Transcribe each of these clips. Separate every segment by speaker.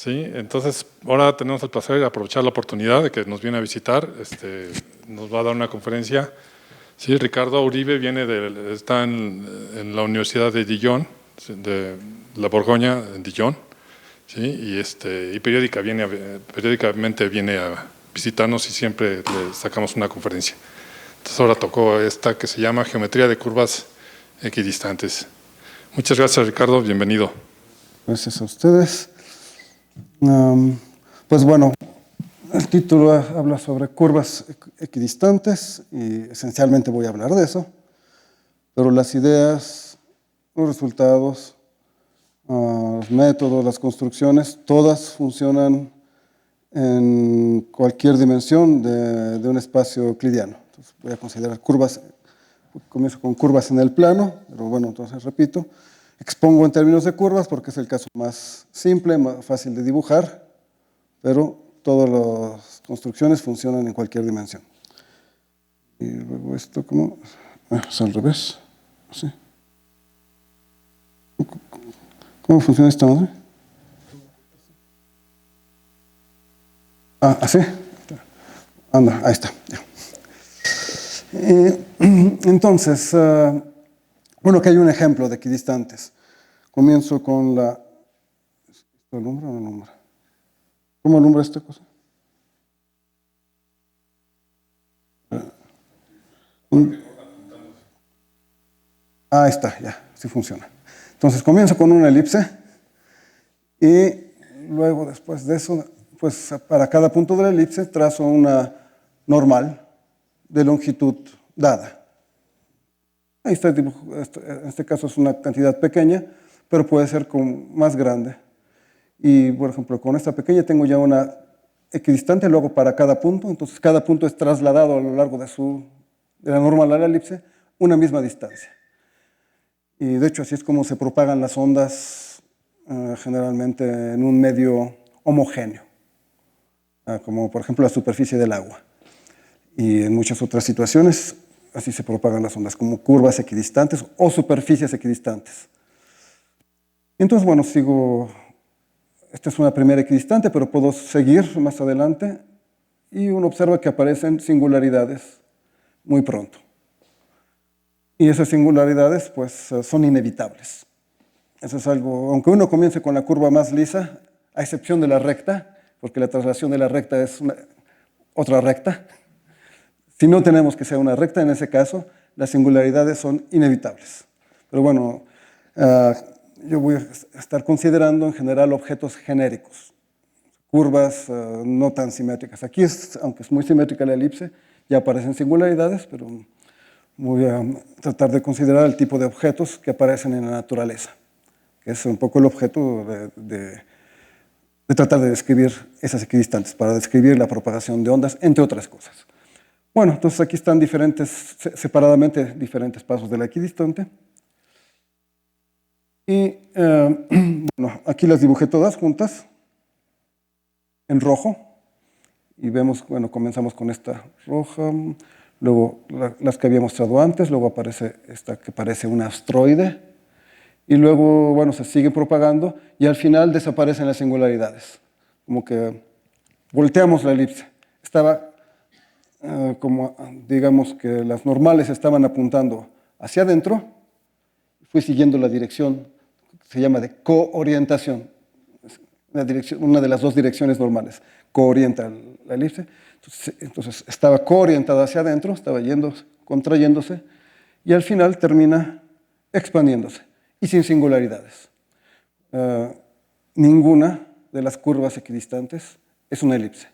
Speaker 1: Sí, entonces ahora tenemos el placer de aprovechar la oportunidad de que nos viene a visitar. Nos va a dar una conferencia. Sí, Ricardo Uribe está en la Universidad de Dijon, de la Borgoña, en Dijon, ¿sí? Y periódicamente viene a visitarnos y siempre le sacamos una conferencia. Entonces ahora tocó esta que se llama Geometría de curvas equidistantes. Muchas gracias, Ricardo, bienvenido.
Speaker 2: Gracias a ustedes. Pues bueno, el título habla sobre curvas equidistantes y esencialmente voy a hablar de eso, pero las ideas, los resultados, los métodos, las construcciones, todas funcionan en cualquier dimensión de un espacio euclidiano. Entonces voy a considerar curvas, comienzo con curvas en el plano, pero bueno, entonces repito, expongo en términos de curvas porque es el caso más simple, más fácil de dibujar, pero todas las construcciones funcionan en cualquier dimensión. Y luego esto como es al revés. ¿Sí? ¿Cómo funciona esta madre? ¿Así? Anda, ahí está. Entonces, bueno, aquí hay un ejemplo de equidistantes. Comienzo con la... ¿Esto alumbra o no alumbra? ¿Cómo alumbra esta cosa? Ahí está, ya, sí funciona. Entonces comienzo con una elipse y luego después de eso, pues para cada punto de la elipse trazo una normal de longitud dada. Ahí está el dibujo, en este caso es una cantidad pequeña, pero puede ser más grande. Y por ejemplo, con esta pequeña tengo ya una equidistante luego para cada punto, entonces cada punto es trasladado a lo largo de la normal a la elipse una misma distancia. Y de hecho así es como se propagan las ondas generalmente en un medio homogéneo, como por ejemplo la superficie del agua. Y en muchas otras situaciones así se propagan las ondas, como curvas equidistantes o superficies equidistantes. Entonces, bueno, sigo. Esta es una primera equidistante, pero puedo seguir más adelante y uno observa que aparecen singularidades muy pronto. Y esas singularidades, pues, son inevitables. Eso es algo, aunque uno comience con la curva más lisa, a excepción de la recta, porque la traslación de la recta es otra recta. Si no tenemos que sea una recta, en ese caso, las singularidades son inevitables. Pero bueno, yo voy a estar considerando en general objetos genéricos, curvas no tan simétricas. Aquí, aunque es muy simétrica la elipse, ya aparecen singularidades, pero voy a tratar de considerar el tipo de objetos que aparecen en la naturaleza, que es un poco el objeto de tratar de describir esas equidistantes, para describir la propagación de ondas, entre otras cosas. Bueno, entonces aquí están separadamente diferentes pasos de la equidistante. Y bueno, aquí las dibujé todas juntas en rojo. Y vemos, bueno, comenzamos con esta roja, luego las que había mostrado antes, luego aparece esta que parece un asteroide. Y luego, bueno, se sigue propagando y al final desaparecen las singularidades. Como que volteamos la elipse. Estaba como, digamos que las normales estaban apuntando hacia adentro, fui siguiendo la dirección, se llama de coorientación, una de las dos direcciones normales, coorienta la elipse, entonces estaba coorientada hacia adentro, estaba contrayéndose, y al final termina expandiéndose, y sin singularidades. Ninguna de las curvas equidistantes es una elipse.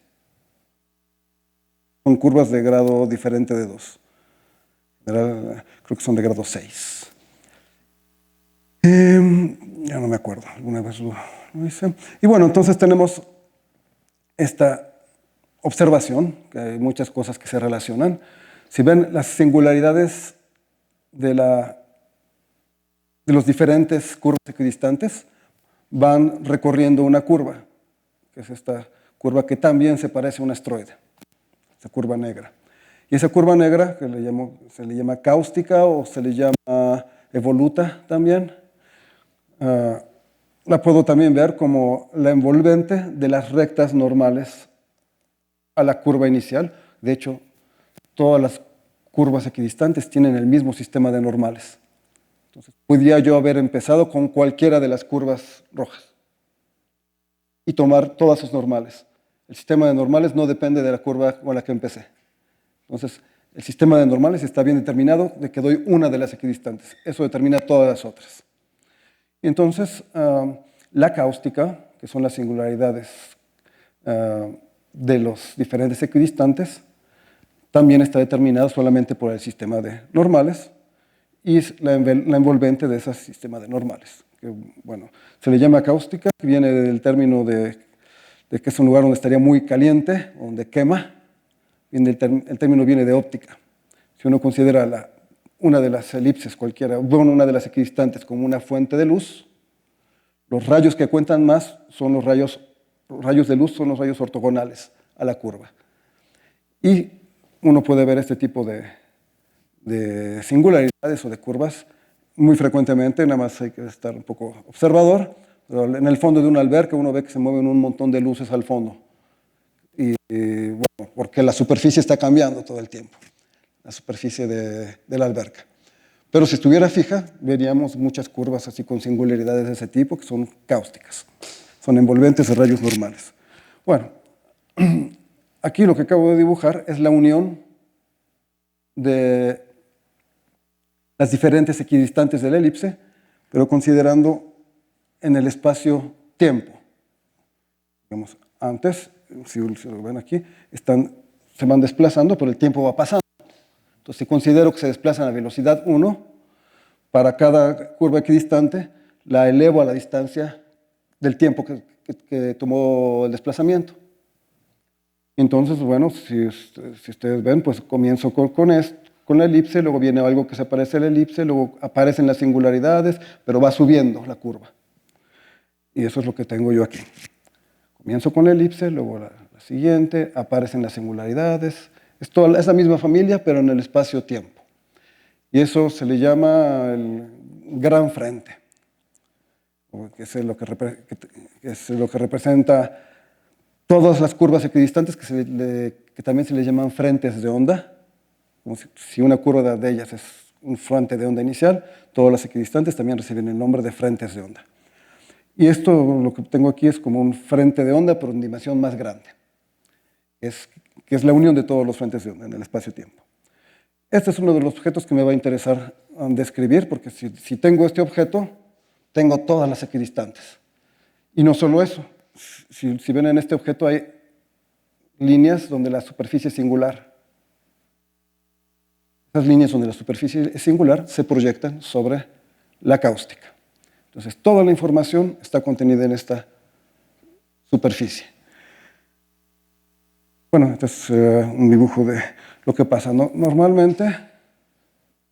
Speaker 2: Son curvas de grado diferente de 2. Creo que son de grado 6. Ya no me acuerdo, alguna vez lo hice. Y bueno, entonces tenemos esta observación, que hay muchas cosas que se relacionan. Si ven las singularidades de los diferentes curvas equidistantes, van recorriendo una curva, que es esta curva que también se parece a un asteroide. Esa curva negra. Y esa curva negra, que se le llama cáustica o se le llama evoluta también, la puedo también ver como la envolvente de las rectas normales a la curva inicial. De hecho, todas las curvas equidistantes tienen el mismo sistema de normales. Entonces, podría yo haber empezado con cualquiera de las curvas rojas y tomar todas sus normales. El sistema de normales no depende de la curva con la que empecé. Entonces, el sistema de normales está bien determinado de que doy una de las equidistantes. Eso determina todas las otras. Y entonces, la cáustica, que son las singularidades de los diferentes equidistantes, también está determinada solamente por el sistema de normales y es la envolvente de ese sistema de normales. Que, bueno, se le llama cáustica, que viene del término de que es un lugar donde estaría muy caliente, donde quema. El término viene de óptica. Si uno considera una de las elipses cualquiera, bueno, una de las equidistantes como una fuente de luz, los rayos que cuentan más son los rayos de luz, son los rayos ortogonales a la curva. Y uno puede ver este tipo de singularidades o de curvas muy frecuentemente, nada más hay que estar un poco observador. Pero en el fondo de una alberca uno ve que se mueven un montón de luces al fondo. Y bueno, porque la superficie está cambiando todo el tiempo, la superficie de la alberca. Pero si estuviera fija, veríamos muchas curvas así con singularidades de ese tipo, que son cáusticas. Son envolventes de rayos normales. Bueno, aquí lo que acabo de dibujar es la unión de las diferentes equidistantes de la elipse, pero considerando en el espacio-tiempo. Digamos, antes, si lo ven aquí, se van desplazando, pero el tiempo va pasando. Entonces, si considero que se desplazan a velocidad 1, para cada curva equidistante la elevo a la distancia del tiempo que tomó el desplazamiento. Entonces, bueno, si ustedes ven, pues comienzo con la elipse, luego viene algo que se parece a la elipse, luego aparecen las singularidades, pero va subiendo la curva. Y eso es lo que tengo yo aquí. Comienzo con la elipse, luego la siguiente, aparecen las singularidades. Es la misma familia, pero en el espacio-tiempo. Y eso se le llama el gran frente, que es lo que representa todas las curvas equidistantes, que también se le llaman frentes de onda. Como si una curva de ellas es un frente de onda inicial, todas las equidistantes también reciben el nombre de frentes de onda. Y esto, lo que tengo aquí, es como un frente de onda, pero en dimensión más grande. Que es la unión de todos los frentes de onda en el espacio-tiempo. Este es uno de los objetos que me va a interesar describir, porque si tengo este objeto, tengo todas las equidistantes. Y no solo eso. Si ven en este objeto hay líneas donde la superficie es singular. Esas líneas donde la superficie es singular se proyectan sobre la cáustica. Entonces, toda la información está contenida en esta superficie. Bueno, este es un dibujo de lo que pasa. Normalmente,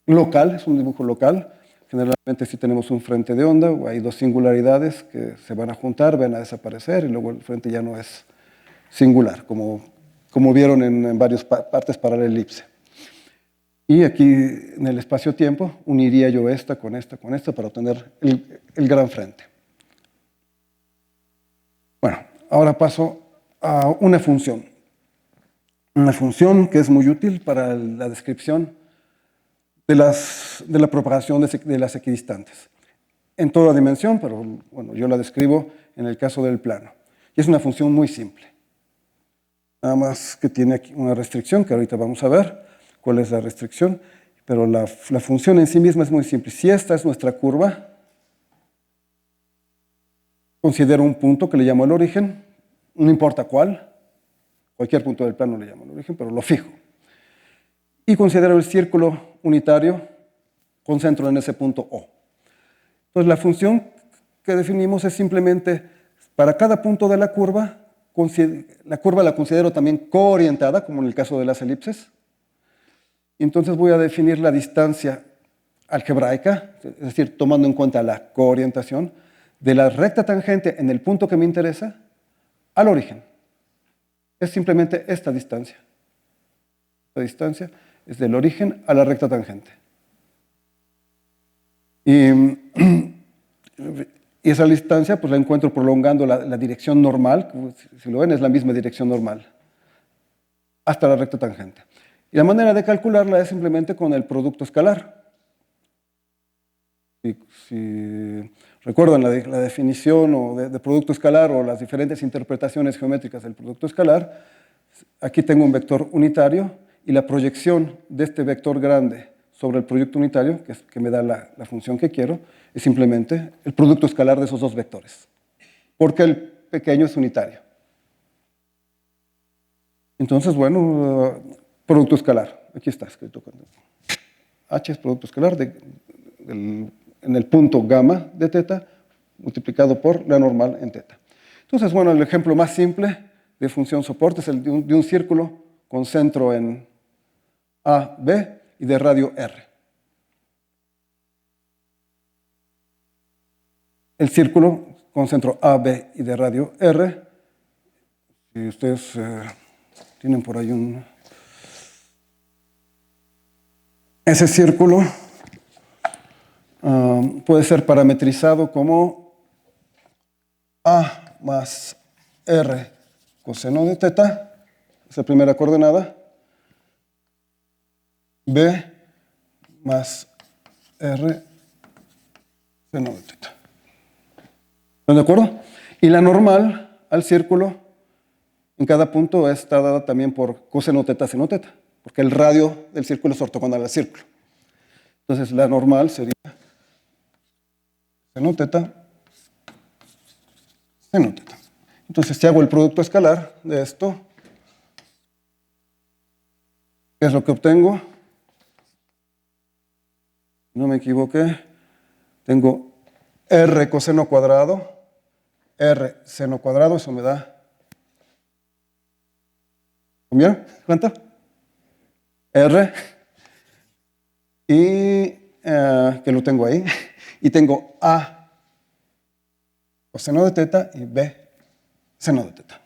Speaker 2: local, es un dibujo local. Generalmente si tenemos un frente de onda, o hay dos singularidades que se van a juntar, van a desaparecer, y luego el frente ya no es singular, como vieron en varias partes para la elipse. Y aquí en el espacio-tiempo uniría yo esta con esta para obtener el gran frente. Bueno, ahora paso a una función. Una función que es muy útil para la descripción de la propagación de las equidistantes. En toda dimensión, pero bueno, yo la describo en el caso del plano. Y es una función muy simple. Nada más que tiene aquí una restricción, que ahorita vamos a ver cuál es la restricción, pero la función en sí misma es muy simple. Si esta es nuestra curva, considero un punto que le llamo el origen, no importa cuál, cualquier punto del plano le llamo el origen, pero lo fijo. Y considero el círculo unitario con centro en ese punto O. Entonces la función que definimos es simplemente, para cada punto de la curva la considero también coorientada, como en el caso de las elipses. Y entonces voy a definir la distancia algebraica, es decir, tomando en cuenta la coorientación, de la recta tangente en el punto que me interesa al origen. Es simplemente esta distancia. Esta distancia es del origen a la recta tangente. Y Y esa distancia pues la encuentro prolongando la dirección normal, como si lo ven es la misma dirección normal, hasta la recta tangente. Y la manera de calcularla es simplemente con el producto escalar. Si recuerdan la definición de producto escalar o las diferentes interpretaciones geométricas del producto escalar, aquí tengo un vector unitario y la proyección de este vector grande sobre el producto unitario, que me da la función que quiero, es simplemente el producto escalar de esos dos vectores, porque el pequeño es unitario. Entonces, bueno, producto escalar, aquí está escrito. H es producto escalar en el punto gamma de teta multiplicado por la normal en teta. Entonces, bueno, el ejemplo más simple de función soporte es el de un círculo con centro en A, B y de radio R. El círculo con centro A, B y de radio R, si ustedes tienen por ahí ese círculo puede ser parametrizado como A más R coseno de teta, esa primera coordenada, B más R seno de teta. ¿Están de acuerdo? Y la normal al círculo en cada punto está dada también por coseno teta seno teta, porque el radio del círculo es ortogonal al círculo. Entonces la normal sería seno teta seno teta. Entonces si hago el producto escalar de esto, ¿qué es lo que obtengo? No me equivoqué. Tengo R coseno cuadrado, R seno cuadrado, eso me da. ¿Vieron? ¿Cuánto? R. Y que lo tengo ahí. Y tengo A coseno de teta y B seno de teta.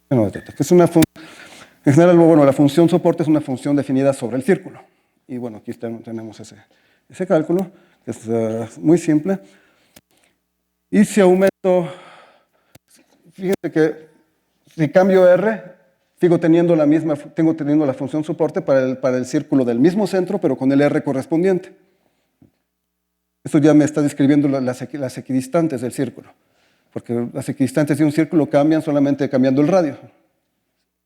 Speaker 2: Seno de teta, que es una función. En general, bueno, la función soporte es una función definida sobre el círculo. Y bueno, aquí tenemos ese cálculo, que es muy simple. Y si aumento, fíjense que si cambio R, sigo teniendo la función soporte para el círculo del mismo centro, pero con el R correspondiente. Esto ya me está describiendo las equidistantes del círculo, porque las equidistantes de un círculo cambian solamente cambiando el radio,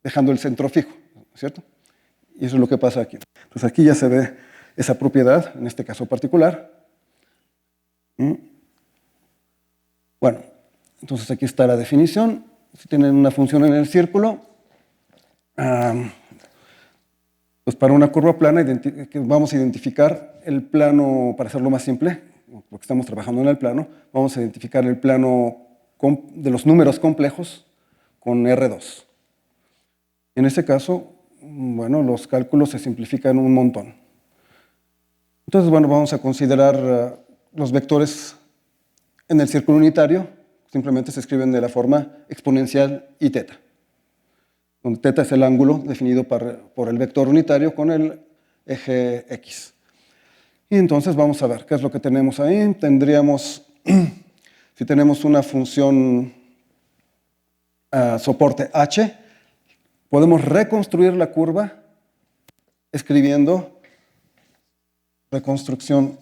Speaker 2: dejando el centro fijo, ¿cierto? Y eso es lo que pasa aquí. Entonces aquí ya se ve esa propiedad, en este caso particular. Bueno, entonces aquí está la definición. Si tienen una función en el círculo, pues para una curva plana vamos a identificar el plano, para hacerlo más simple, porque estamos trabajando en el plano, vamos a identificar el plano de los números complejos con R2. En este caso, bueno, los cálculos se simplifican un montón. Entonces, bueno, vamos a considerar los vectores en el círculo unitario, simplemente se escriben de la forma exponencial y teta, donde teta es el ángulo definido por el vector unitario con el eje X. Y entonces vamos a ver qué es lo que tenemos ahí. Tendríamos, si tenemos una función soporte H, podemos reconstruir la curva escribiendo reconstrucción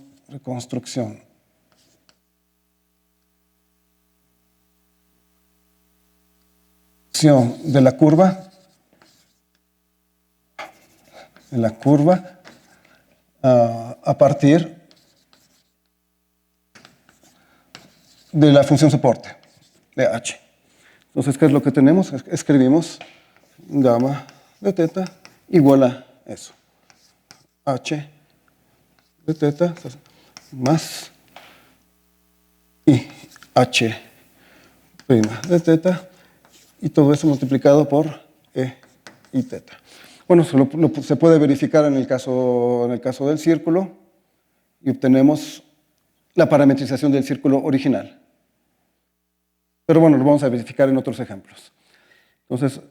Speaker 2: de la curva a partir de la función soporte de H. Entonces, ¿qué es lo que tenemos? Escribimos gamma de teta igual a eso. H de teta más y H prima de teta y todo eso multiplicado por E y teta. Bueno, se puede verificar en el caso del círculo y obtenemos la parametrización del círculo original. Pero bueno, lo vamos a verificar en otros ejemplos. Entonces,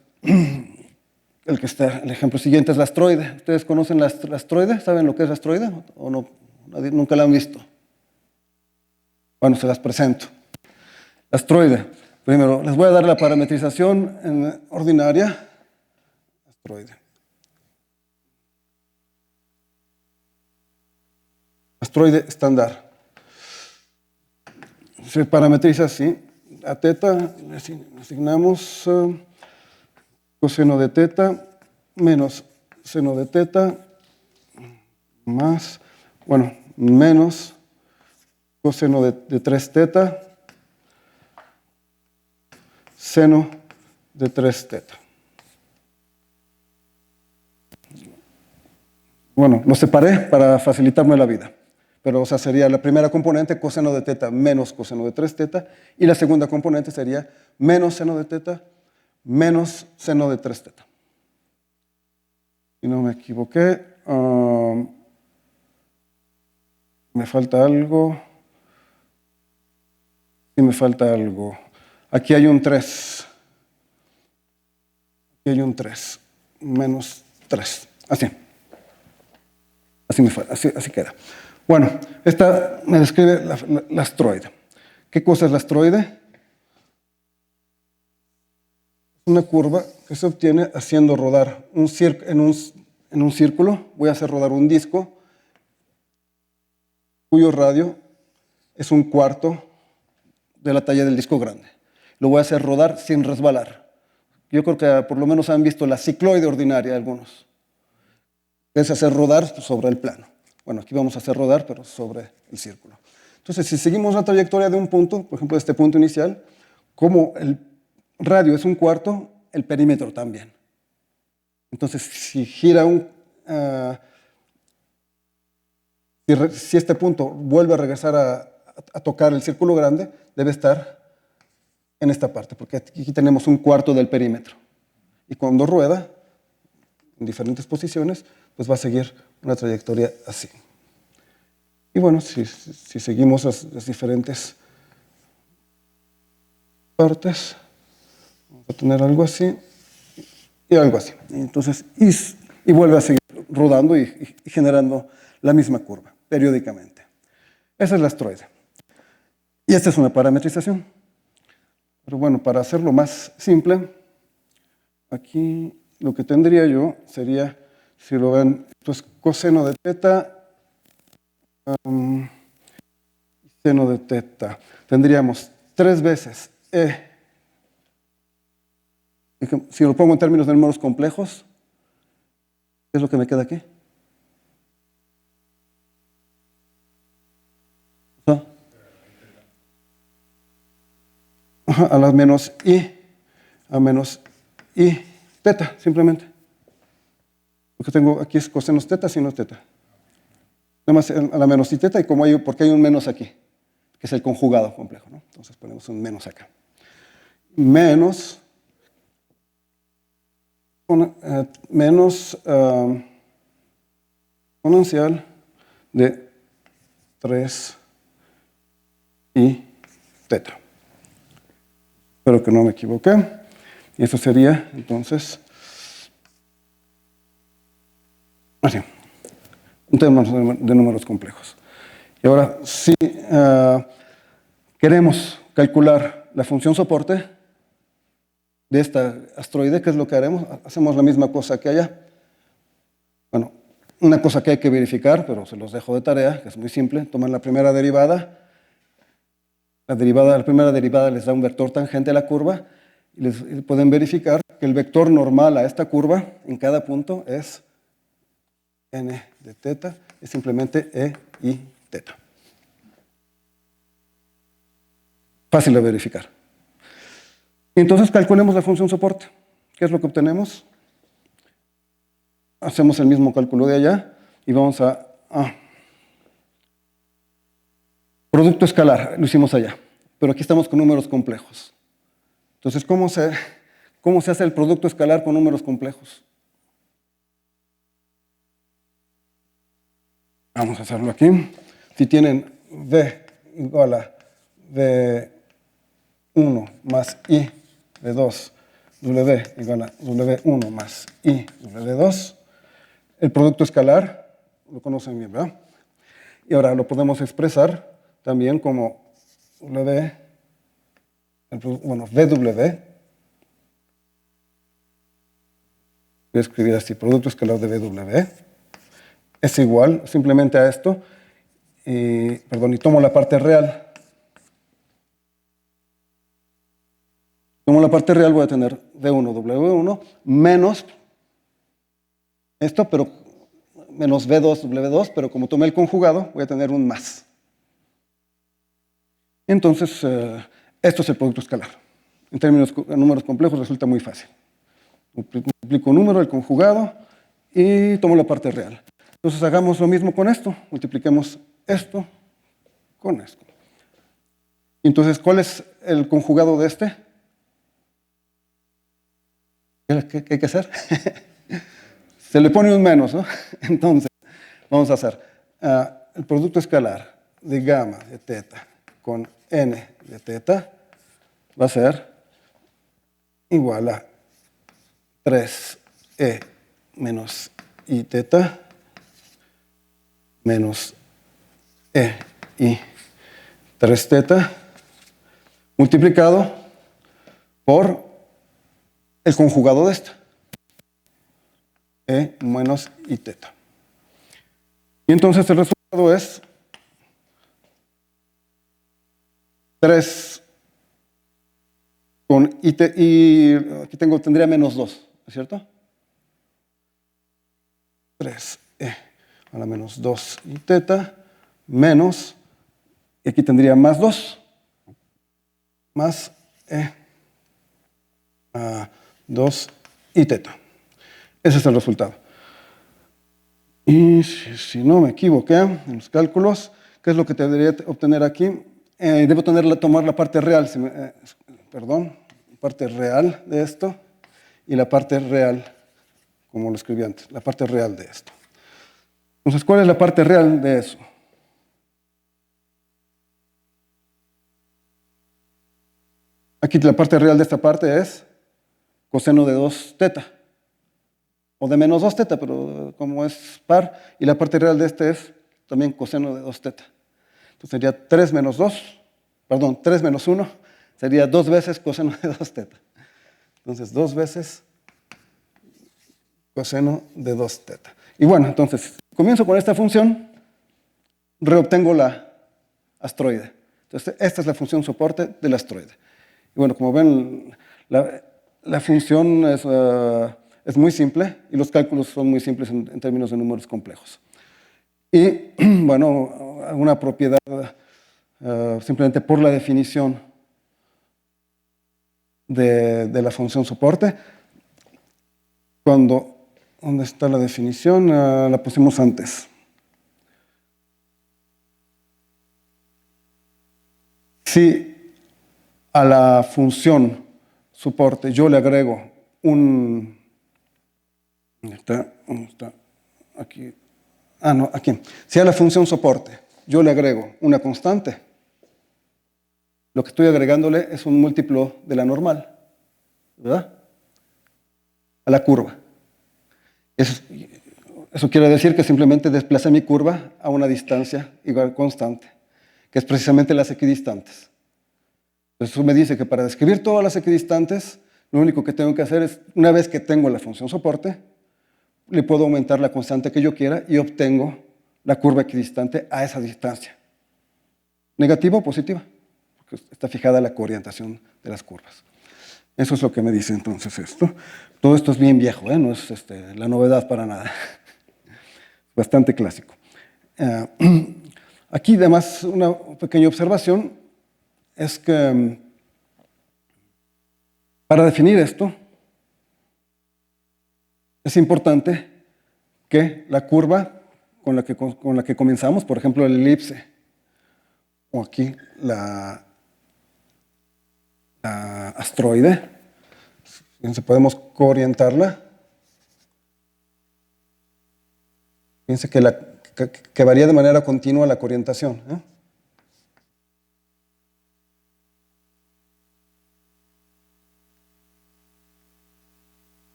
Speaker 2: el ejemplo siguiente es la astroide. ¿Ustedes conocen la astroide? ¿Saben lo que es la astroide? ¿O no? ¿Nunca la han visto? Bueno, se las presento. La astroide. Primero, les voy a dar la parametrización ordinaria. Astroide. Astroide estándar. Se parametriza así. A teta le asignamos coseno de teta menos seno de teta más, bueno, menos coseno de 3 teta seno de 3 teta. Bueno, lo separé para facilitarme la vida. Pero, o sea, sería la primera componente coseno de teta menos coseno de 3 teta, y la segunda componente sería menos seno de teta menos seno de 3 teta. Si no me equivoqué, me falta algo. Sí, me falta algo. Aquí hay un 3. Aquí hay un 3. Menos 3. Así. Así queda. Bueno, esta me describe la astroide. ¿Qué cosa es la astroide? Es una curva que se obtiene haciendo rodar en un círculo. Voy a hacer rodar un disco cuyo radio es 1/4 de la talla del disco grande. Lo voy a hacer rodar sin resbalar. Yo creo que por lo menos han visto la cicloide ordinaria algunos. Es hacer rodar sobre el plano. Bueno, aquí vamos a hacer rodar, pero sobre el círculo. Entonces, si seguimos la trayectoria de un punto, por ejemplo, este punto inicial, como el radio es 1/4, el perímetro también. Entonces, si gira si este punto vuelve a regresar a tocar el círculo grande, debe estar en esta parte, porque aquí tenemos 1/4 del perímetro. Y cuando rueda, en diferentes posiciones, pues va a seguir una trayectoria así. Y bueno, si seguimos las diferentes partes, vamos a tener algo así y algo así. Entonces, y vuelve a seguir rodando y generando la misma curva, periódicamente. Esa es la astroide. Y esta es una parametrización. Pero bueno, para hacerlo más simple, aquí lo que tendría yo sería, si lo ven, pues coseno de teta, seno de teta. Tendríamos 3 veces E. Si lo pongo en términos de números complejos, ¿qué es lo que me queda aquí? A las menos I, a menos I teta, simplemente. Lo que tengo aquí es cosenos teta, sino teta. Nada más a la menos I teta, y porque hay un menos aquí, que es el conjugado complejo, ¿no? Entonces ponemos un menos acá. Menos exponencial de 3 I teta. Espero que no me equivoqué. Y eso sería, entonces, así, un tema de números complejos. Y ahora, si queremos calcular la función soporte de esta astroide, ¿qué es lo que haremos? Hacemos la misma cosa que allá. Bueno, una cosa que hay que verificar, pero se los dejo de tarea, que es muy simple. Toman la primera derivada. La primera derivada les da un vector tangente a la curva y pueden verificar que el vector normal a esta curva en cada punto es n de teta, es simplemente e y teta. Fácil de verificar. Y entonces calculemos la función soporte. ¿Qué es lo que obtenemos? Hacemos el mismo cálculo de allá y vamos a producto escalar, lo hicimos allá, pero aquí estamos con números complejos. Entonces, ¿cómo se hace el producto escalar con números complejos? Vamos a hacerlo aquí. Si tienen V igual a V1 más I de 2 W igual a W1 más I W2. El producto escalar, lo conocen bien, ¿verdad? Y ahora lo podemos expresar también como VW voy a escribir así, producto escalar de BW es igual simplemente a esto, y tomo la parte real. Tomo la parte real, voy a tener D1, W1, menos esto, pero menos V2, W2, pero como tomé el conjugado, voy a tener un más. Entonces, esto es el producto escalar. En términos de números complejos resulta muy fácil. Multiplico un número, el conjugado, y tomo la parte real. Entonces hagamos lo mismo con esto. Multipliquemos esto con esto. Entonces, ¿cuál es el conjugado de este? ¿Qué hay que hacer? Se le pone un menos, ¿no? Entonces, vamos a hacer el producto escalar de gamma de teta con n de teta va a ser igual a 3e menos i teta menos e i 3 teta multiplicado por el conjugado de esta, e menos i teta. Y entonces el resultado es 3 con i, y aquí tendría menos 2, ¿no es cierto? 3e a la menos 2 i teta menos, y aquí tendría más 2, más e a 2 i teta. Ese es el resultado. Y si no me equivoqué en los cálculos, ¿qué es lo que debería obtener aquí? Debo tomar la parte real, parte real de esto y la parte real, como lo escribí antes, la parte real de esto. Entonces, ¿cuál es la parte real de eso? Aquí la parte real de esta parte es coseno de 2 teta, o de menos 2 teta, pero como es par, y la parte real de este es también coseno de 2 teta. Entonces sería 3 menos 1, sería 2 veces coseno de 2 teta. Entonces 2 veces coseno de 2 teta. Y bueno, entonces comienzo con esta función, reobtengo la astroide. Entonces esta es la función soporte del astroide. Y bueno, como ven, la función es muy simple y los cálculos son muy simples en términos de números complejos. Y bueno, una propiedad simplemente por la definición de la función soporte. ¿Dónde está la definición? La pusimos antes. Si a la función soporte yo le agrego un... ¿Dónde está? Aquí. No, aquí. Si a la función soporte yo le agrego una constante, lo que estoy agregándole es un múltiplo de la normal, ¿verdad? A la curva. Eso quiere decir que simplemente desplacé mi curva a una distancia igual constante, que es precisamente las equidistantes. Entonces eso me dice que para describir todas las equidistantes, lo único que tengo que hacer es, una vez que tengo la función soporte, le puedo aumentar la constante que yo quiera y obtengo la curva equidistante a esa distancia. ¿Negativa o positiva? Porque está fijada la coorientación de las curvas. Eso es lo que me dice entonces esto. Todo esto es bien viejo, no es la novedad para nada. Bastante clásico. Aquí además una pequeña observación es que para definir esto es importante que la curva con la que comenzamos, por ejemplo el elipse, o aquí la astroide, fíjense, podemos coorientarla. Fíjense que varía de manera continua la coorientación.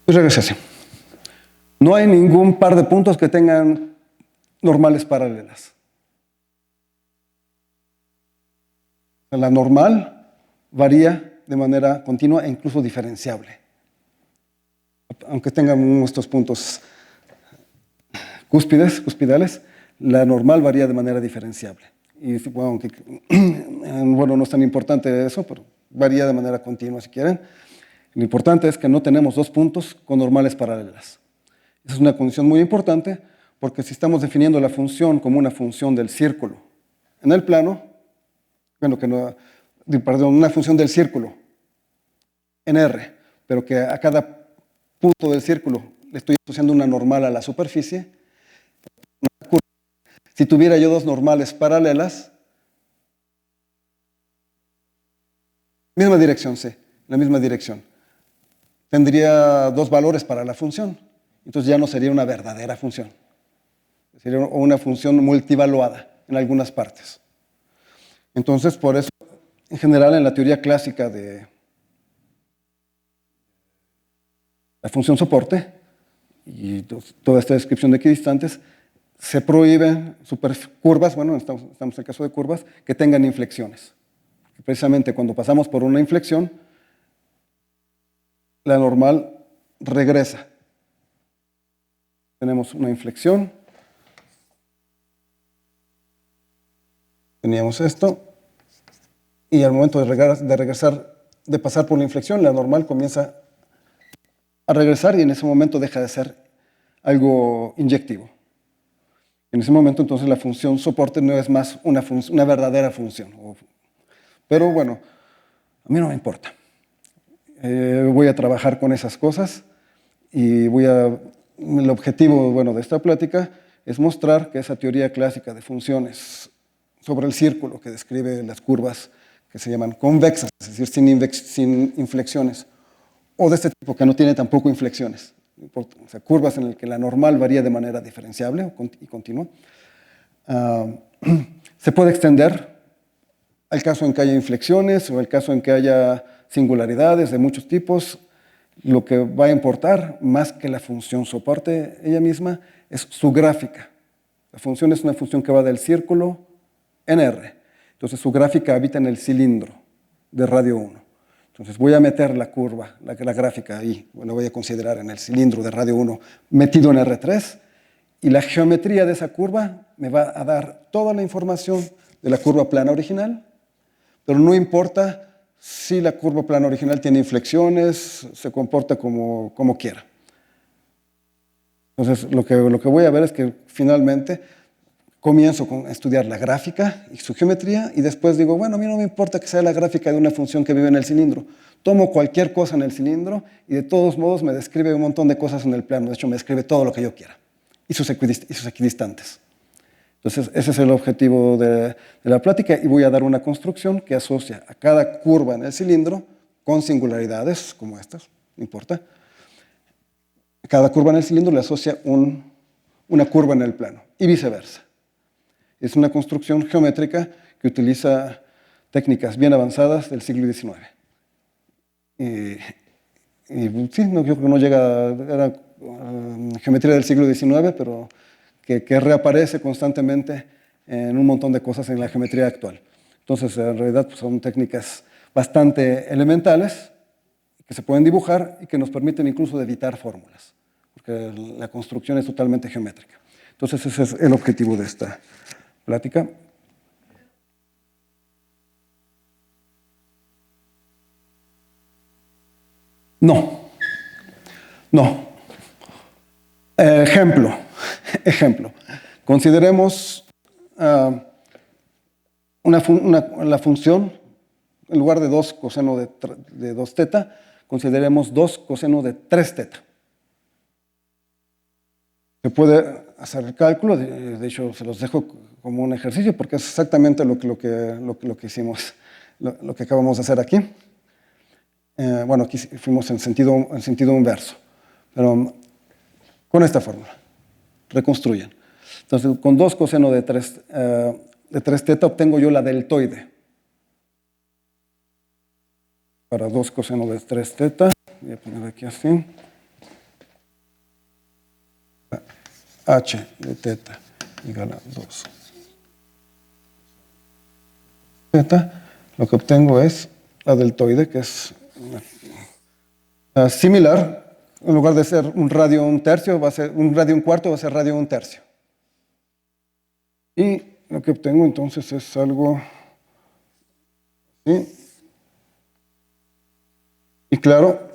Speaker 2: Pues regrese así. No hay ningún par de puntos que tengan normales paralelas. La normal varía de manera continua e incluso diferenciable. Aunque tengan estos puntos cuspidales, la normal varía de manera diferenciable. Y bueno, bueno, no es tan importante eso, pero varía de manera continua si quieren. Lo importante es que no tenemos dos puntos con normales paralelas. Esa es una condición muy importante porque si estamos definiendo la función como una función del círculo en el plano, bueno, una función del círculo en R, pero que a cada punto del círculo le estoy asociando una normal a la superficie. Si tuviera yo dos normales paralelas, misma dirección C, la misma dirección, tendría dos valores para la función. Entonces ya no sería una verdadera función. Sería una función multivaluada en algunas partes. Entonces, por eso, en general, en la teoría clásica de la función soporte y toda esta descripción de equidistantes, se prohíben curvas, bueno, estamos en el caso de curvas, que tengan inflexiones. Precisamente cuando pasamos por una inflexión, la normal regresa. Tenemos una inflexión. Teníamos esto. Y al momento de pasar por la inflexión, la normal comienza a regresar y en ese momento deja de ser algo inyectivo. En ese momento, entonces, la función soporte no es más una verdadera función. Pero bueno, a mí no me importa. Voy a trabajar con esas cosas y el objetivo, bueno, de esta plática es mostrar que esa teoría clásica de funciones sobre el círculo que describe las curvas que se llaman convexas, es decir, sin inflexiones, o de este tipo que no tiene tampoco inflexiones, o sea, curvas en las que la normal varía de manera diferenciable y continua, se puede extender al caso en que haya inflexiones o al caso en que haya singularidades de muchos tipos. Lo que va a importar, más que la función soporte ella misma, es su gráfica. La función es una función que va del círculo en R. Entonces su gráfica habita en el cilindro de radio 1. Entonces voy a meter la curva, la gráfica ahí, la voy a considerar en el cilindro de radio 1 metido en R3, y la geometría de esa curva me va a dar toda la información de la curva plana original, pero no importa si la curva plana original tiene inflexiones, se comporta como quiera. Entonces, lo que voy a ver es que finalmente comienzo con estudiar la gráfica y su geometría y después digo, bueno, a mí no me importa que sea la gráfica de una función que vive en el cilindro. Tomo cualquier cosa en el cilindro y de todos modos me describe un montón de cosas en el plano. De hecho, me describe todo lo que yo quiera y sus equidistantes. Entonces, ese es el objetivo de la plática y voy a dar una construcción que asocia a cada curva en el cilindro con singularidades como estas, no importa. Cada curva en el cilindro le asocia una curva en el plano y viceversa. Es una construcción geométrica que utiliza técnicas bien avanzadas del siglo XIX. Sí, no, yo creo que no llega a geometría del siglo XIX, pero que reaparece constantemente en un montón de cosas en la geometría actual. Entonces, en realidad, pues, son técnicas bastante elementales que se pueden dibujar y que nos permiten incluso evitar fórmulas, porque la construcción es totalmente geométrica. Entonces, ese es el objetivo de esta plática. No. Ejemplo. Consideremos la función, en lugar de 2 coseno de 2 teta, consideremos 2 coseno de 3 teta. Se puede hacer el cálculo, de hecho se los dejo como un ejercicio porque es exactamente lo que hicimos, lo que acabamos de hacer aquí. Bueno, aquí fuimos en sentido inverso, pero con esta fórmula, reconstruyen. Entonces, con 2 coseno de 3 teta obtengo yo la deltoide. Para 2 coseno de 3 teta, voy a poner aquí así. H de teta igual a 2 teta, lo que obtengo es la deltoide, que es similar. En lugar de ser un radio un tercio, va a ser un radio un cuarto, va a ser radio un tercio. Y lo que obtengo entonces es algo así. Y claro,